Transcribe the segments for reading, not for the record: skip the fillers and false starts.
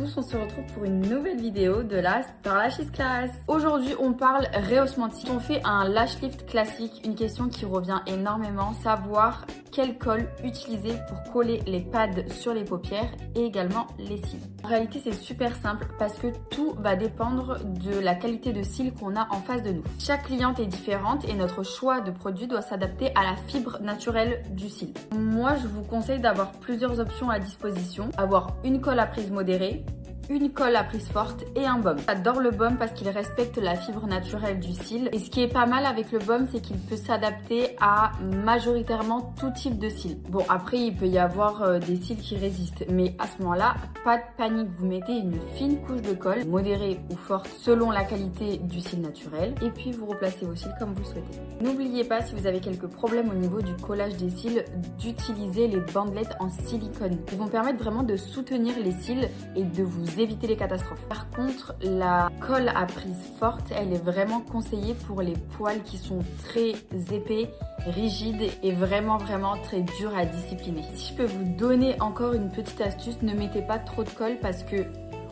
tous, on se retrouve pour une nouvelle vidéo de la Star Lashes Class. Aujourd'hui, on parle rehaussement de cils. On fait un lash lift classique, une question qui revient énormément, savoir quelle colle utiliser pour coller les pads sur les paupières et également les cils. En réalité, c'est super simple parce que tout va dépendre de la qualité de cils qu'on a en face de nous. Chaque cliente est différente et notre choix de produit doit s'adapter à la fibre naturelle du cil. Moi, je vous conseille d'avoir plusieurs options à disposition. Avoir une colle à prise modérée, une colle à prise forte et un baume. J'adore le baume parce qu'il respecte la fibre naturelle du cil. Et ce qui est pas mal avec le baume, c'est qu'il peut s'adapter à majoritairement tout type de cils. Bon, après, il peut y avoir des cils qui résistent. Mais à ce moment-là, pas de panique. Vous mettez une fine couche de colle, modérée ou forte, selon la qualité du cil naturel. Et puis, vous replacez vos cils comme vous le souhaitez. N'oubliez pas, si vous avez quelques problèmes au niveau du collage des cils, d'utiliser les bandelettes en silicone. Ils vont permettre vraiment de soutenir les cils et de vous éviter les catastrophes. Par contre, la colle à prise forte, elle est vraiment conseillée pour les poils qui sont très épais, rigides et vraiment très durs à discipliner. Si je peux vous donner encore une petite astuce, ne mettez pas trop de colle parce que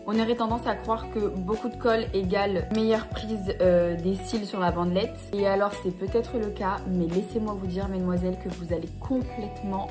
on aurait tendance à croire que beaucoup de colle égale meilleure prise des cils sur la bandelette. Et alors c'est peut-être le cas, mais laissez-moi vous dire, mesdemoiselles, que vous allez complètement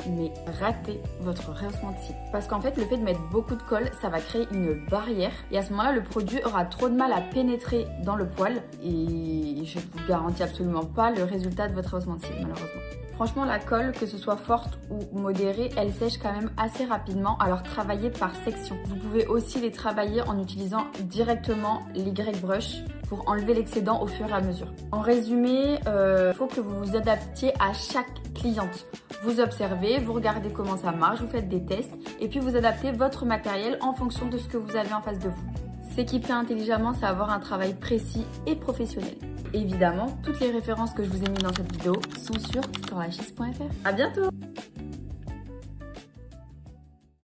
rater votre rehaussement de cils. Parce qu'en fait, le fait de mettre beaucoup de colle, ça va créer une barrière. Et à ce moment-là, le produit aura trop de mal à pénétrer dans le poil. Et je ne vous garantis absolument pas le résultat de votre rehaussement de cils, malheureusement. Franchement, la colle, que ce soit forte ou modérée, elle sèche quand même assez rapidement, alors travaillez par section. Vous pouvez aussi les travailler en utilisant directement l'Y-brush pour enlever l'excédent au fur et à mesure. En résumé, il faut que vous vous adaptiez à chaque cliente. Vous observez, vous regardez comment ça marche, vous faites des tests et puis vous adaptez votre matériel en fonction de ce que vous avez en face de vous. S'équiper intelligemment, c'est avoir un travail précis et professionnel. Évidemment, toutes les références que je vous ai mises dans cette vidéo sont sur starlashes.fr. À bientôt!